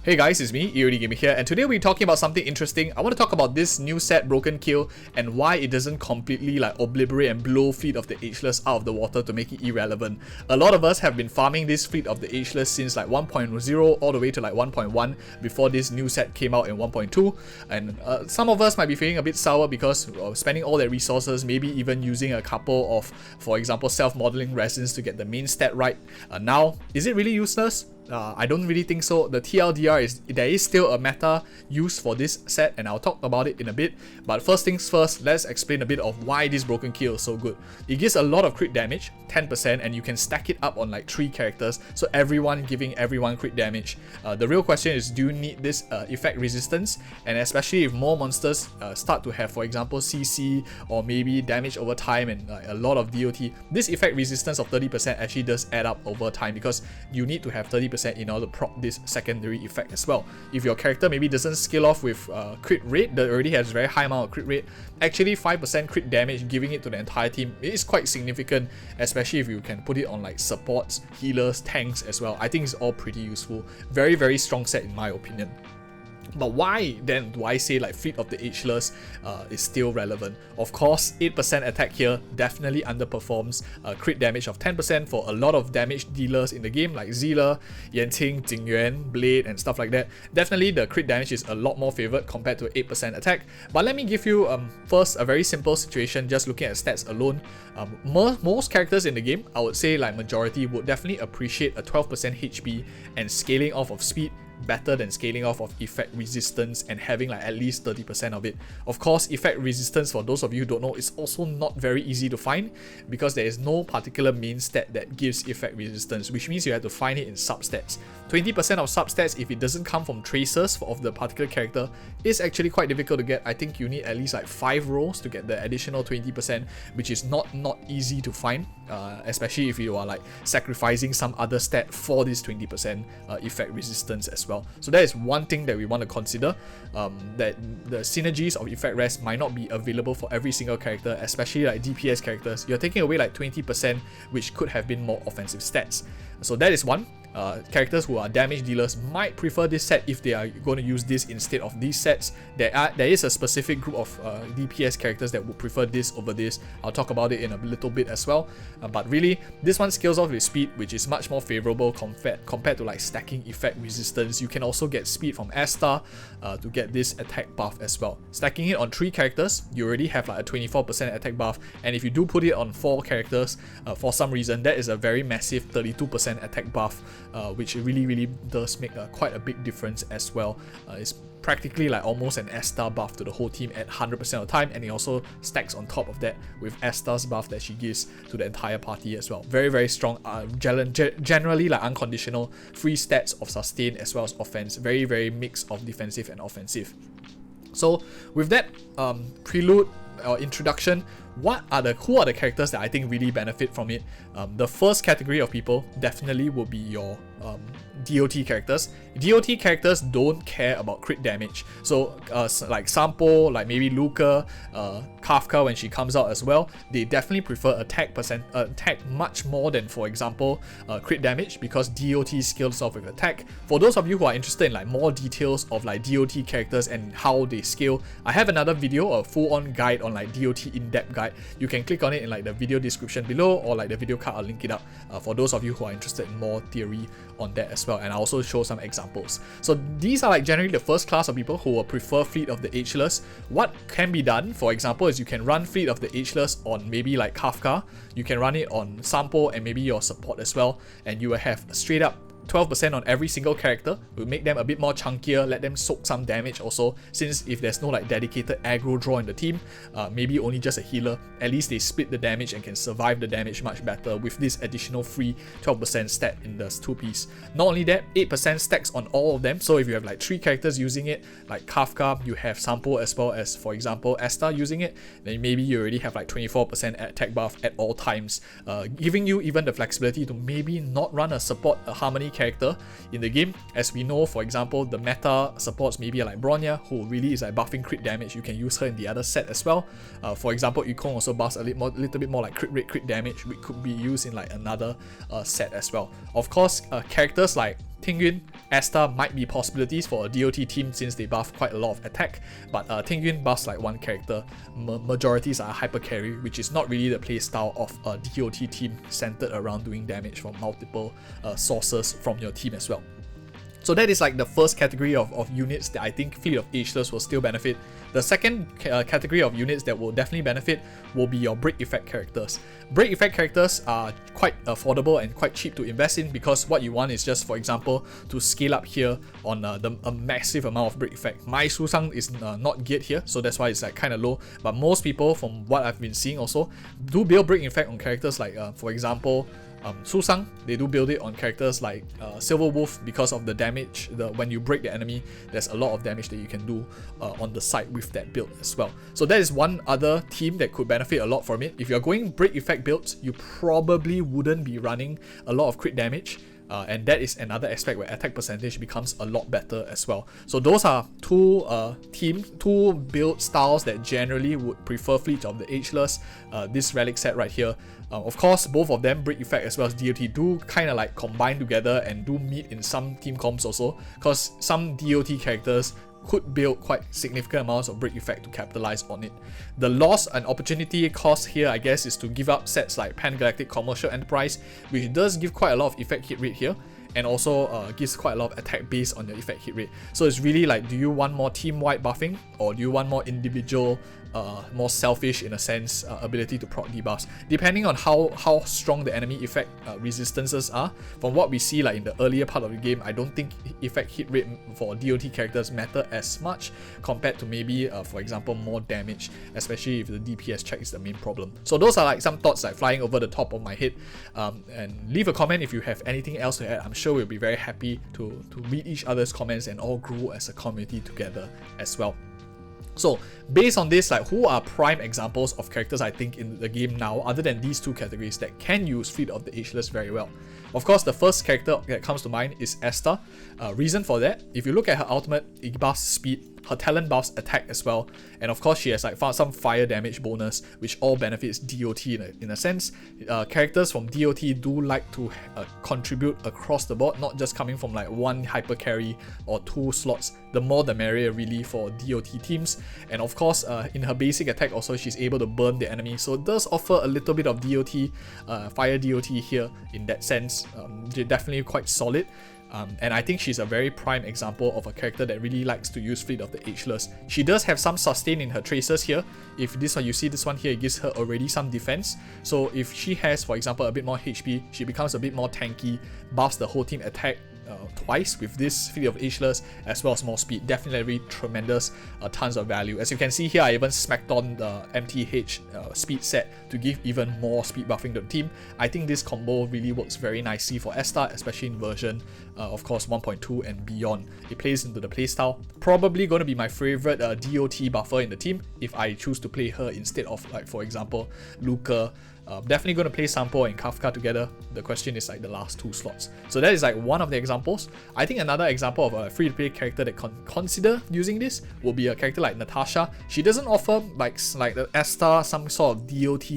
Hey guys, it's me, EODGamer here, and today we're talking about something interesting. I want to talk about this new set, Broken Keel, and why it doesn't completely obliterate and blow Fleet of the Ageless out of the water to make it irrelevant. A lot of us have been farming this Fleet of the Ageless since 1.0 all the way to 1.1 before this new set came out in 1.2, and some of us might be feeling a bit sour because spending all their resources, maybe even using a couple of, for example, self-modeling resins to get the main stat right. Now, is it really useless? I don't really think so. The TLDR there is still a meta use for this set, and I'll talk about it in a bit. But first things first, let's explain a bit of why this Broken Keel is so good. It gives a lot of crit damage, 10%, and you can stack it up on 3 characters, so everyone giving everyone crit damage. The real question is, do you need this effect resistance? And especially if more monsters start to have, for example, CC or maybe damage over time and a lot of DOT, this effect resistance of 30% actually does add up over time, because you need to have 30% in order to prop this secondary effect as well. If your character maybe doesn't scale off with crit rate, that already has very high amount of crit rate, actually 5% crit damage, giving it to the entire team, it is quite significant, especially if you can put it on supports, healers, tanks as well. I think it's all pretty useful. Very, very strong set in my opinion. But why then do I say Fleet of the Ageless is still relevant? Of course, 8% attack here definitely underperforms crit damage of 10% for a lot of damage dealers in the game like Zila, Yanting, Jingyuan, Blade and stuff like that. Definitely the crit damage is a lot more favored compared to 8% attack. But let me give you first a very simple situation just looking at stats alone. Most characters in the game, I would say majority, would definitely appreciate a 12% HP and scaling off of speed better than scaling off of effect resistance and having at least 30% of it. Of course, effect resistance, for those of you who don't know, is also not very easy to find because there is no particular main stat that gives effect resistance, which means you have to find it in substats. 20% of substats, if it doesn't come from traces of the particular character, is actually quite difficult to get. I think you need at least 5 rolls to get the additional 20%, which is not easy to find, especially if you are sacrificing some other stat for this 20% effect resistance as well. So that is one thing that we want to consider, that the synergies of effect res might not be available for every single character, especially DPS characters. You're taking away 20%, which could have been more offensive stats. So that is one. Characters who are damage dealers might prefer this set if they are going to use this instead of these sets. There is a specific group of DPS characters that would prefer this over this. I'll talk about it in a little bit as well. But really, this one scales off with speed, which is much more favorable compared to stacking effect resistance. You can also get speed from S-Star to get this attack buff as well. Stacking it on 3 characters, you already have a 24% attack buff, and if you do put it on 4 characters, for some reason, that is a very massive 32% attack buff. Which really does make quite a big difference as well. It's practically almost an S-Star buff to the whole team at 100% of the time, and it also stacks on top of that with S-Star's buff that she gives to the entire party as well. Very strong, generally unconditional free stats of sustain as well as offense. Very mix of defensive and offensive. So with that prelude or introduction, who are the characters that I think really benefit from it? The first category of people definitely will be your DOT characters. DOT characters don't care about crit damage. So Sampo, maybe Luca, Kafka when she comes out as well, they definitely prefer attack much more than, for example, crit damage, because DOT scales off with attack. For those of you who are interested in more details of DOT characters and how they scale, I have another video, a full-on guide on DOT in-depth guide. You can click on it in the video description below, or the video card, I'll link it up for those of you who are interested in more theory on that as well, and I'll also show some examples. So these are generally the first class of people who will prefer Fleet of the Ageless. What can be done, for example, is you can run Fleet of the Ageless on maybe Kafka, you can run it on Sampo and maybe your support as well, and you will have straight up 12% on every single character. Will make them a bit more chunkier, let them soak some damage also, since if there's no dedicated aggro draw in the team, maybe only just a healer, at least they split the damage and can survive the damage much better with this additional free 12% stat in the 2-piece. Not only that, 8% stacks on all of them, so if you have 3 characters using it, like Kafka, you have Sampo as well as, for example, Asta using it, then maybe you already have 24% attack buff at all times, giving you even the flexibility to maybe not run a support, a harmony character in the game. As we know, for example, the meta supports maybe Bronya, who really is buffing crit damage. You can use her in the other set as well. For example, Yukong also buffs a little bit more crit rate, crit damage, which could be used in another set as well. Of course, characters like Tingyun, Asta might be possibilities for a DOT team since they buff quite a lot of attack, but Tingyun buffs like one character. Majorities are hyper carry, which is not really the playstyle of a DOT team centered around doing damage from multiple sources from your team as well. So that is like the first category of units that I think Fleet of Ageless will still benefit. The second category of units that will definitely benefit will be your break effect characters. Break effect characters are quite affordable and quite cheap to invest in, because what you want is just, for example, to scale up here on a massive amount of break effect. My Susang is not geared here, so that's why it's like kind of low, but most people, from what I've been seeing also, do build break effect on characters like, for example, Susang. They do build it on characters like Silver Wolf because of the damage. When you break the enemy, there's a lot of damage that you can do on the side with that build as well. So that is one other team that could benefit a lot from it. If you're going break effect builds, you probably wouldn't be running a lot of crit damage. And that is another aspect where attack percentage becomes a lot better as well. So those are two build styles that generally would prefer Fleet of the Ageless. This relic set right here. Of course, both of them, break effect as well as DOT, do kind of like combine together and do meet in some team comps also, because some DOT characters could build quite significant amounts of break effect to capitalize on it. The loss and opportunity cost here, I guess, is to give up sets like Pan-Galactic Commercial Enterprise, which does give quite a lot of effect hit rate here, and also gives quite a lot of attack based on your effect hit rate. So it's really like, do you want more team-wide buffing, or do you want more individual, more selfish in a sense, ability to proc debuffs? Depending on how strong the enemy effect resistances are. From what we see like in the earlier part of the game, I don't think effect hit rate for DOT characters matter as much compared to maybe, for example, more damage, especially if the DPS check is the main problem. So those are like some thoughts like flying over the top of my head. And leave a comment if you have anything else to add. I'm sure we'll be very happy to read each other's comments and all grow as a community together as well. So based on this, like, who are prime examples of characters I think in the game now, other than these two categories, that can use Fleet of the Ageless very well? Of course, the first character that comes to mind is Asta. Reason for that, if you look at her ultimate, it buffs speed, her talent buffs attack as well, and of course she has like some fire damage bonus, which all benefits DOT in a sense. Characters from DOT do like to contribute across the board, not just coming from like one hyper carry or two slots. The more the merrier really for DOT teams. And of course, in her basic attack also, she's able to burn the enemy, so it does offer a little bit of DOT, fire DOT here in that sense. They're definitely quite solid. And I think she's a very prime example of a character that really likes to use Fleet of the Ageless. She does have some sustain in her traces here. If this one, you see this one here, it gives her already some defense. So if she has, for example, a bit more HP, she becomes a bit more tanky, buffs the whole team attack twice with this Fleet of Ageless, as well as more speed. Definitely tremendous, tons of value. As you can see here, I even smacked on the MTH speed set to give even more speed buffing to the team. I think this combo really works very nicely for Asta, especially in version, of course, 1.2 and beyond. It plays into the playstyle. Probably going to be my favorite DOT buffer in the team if I choose to play her instead of, like, for example, Luca. Definitely going to play Sampo and Kafka together. The question is like the last two slots. So that is like one of the examples. I think another example of a free-to-play character that consider using this will be a character like Natasha. She doesn't offer like the Asta some sort of DOT,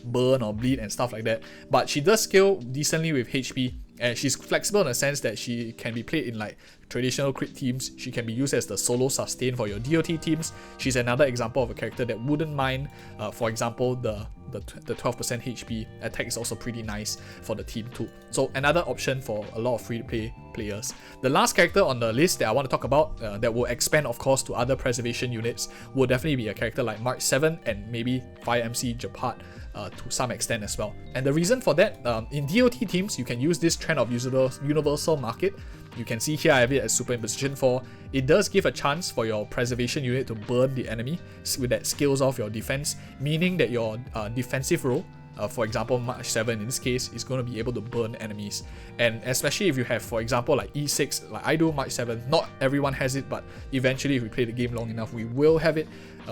burn or bleed and stuff like that, but she does scale decently with HP. And she's flexible in the sense that she can be played in like traditional crit teams. She can be used as the solo sustain for your DOT teams. She's another example of a character that wouldn't mind, for example, the 12% HP attack is also pretty nice for the team too. So another option for a lot of free-to-play players. The last character on the list that I want to talk about that will expand, of course, to other preservation units will definitely be a character like Mark 7 and maybe Fire MC Japat. To some extent as well. And the reason for that, in DOT teams, you can use this trend of universal market. You can see here I have it as super in position 4. It does give a chance for your preservation unit to burn the enemy with that scales off your defense, meaning that your defensive role, for example March 7 in this case, is going to be able to burn enemies. And especially if you have, for example, like E6, like I do March 7, not everyone has it, but eventually if we play the game long enough, we will have it.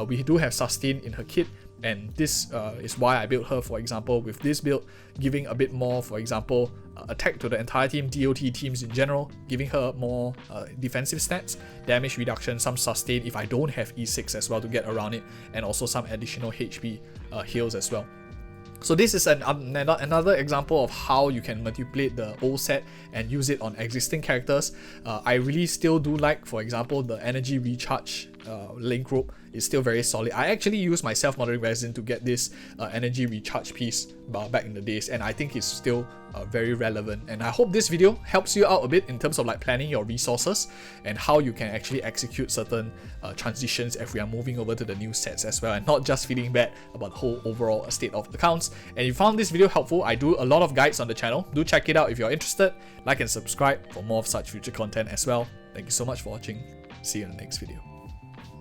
We do have sustain in her kit. And this is why I built her, for example, with this build, giving a bit more, for example, attack to the entire team, DOT teams in general, giving her more defensive stats, damage reduction, some sustain if I don't have E6 as well to get around it, and also some additional HP heals as well. So this is another example of how you can manipulate the old set and use it on existing characters. I really still do like, for example, the energy recharge link rope is still very solid. I actually used my self-modeling resin to get this energy recharge piece back in the days, and I think it's still very relevant. And I hope this video helps you out a bit in terms of like planning your resources and how you can actually execute certain transitions if we are moving over to the new sets as well, and not just feeling bad about the whole overall state of the accounts. And if you found this video helpful, I do a lot of guides on the channel. Do check it out if you're interested. Like and subscribe for more of such future content as well. Thank you so much for watching. See you in the next video.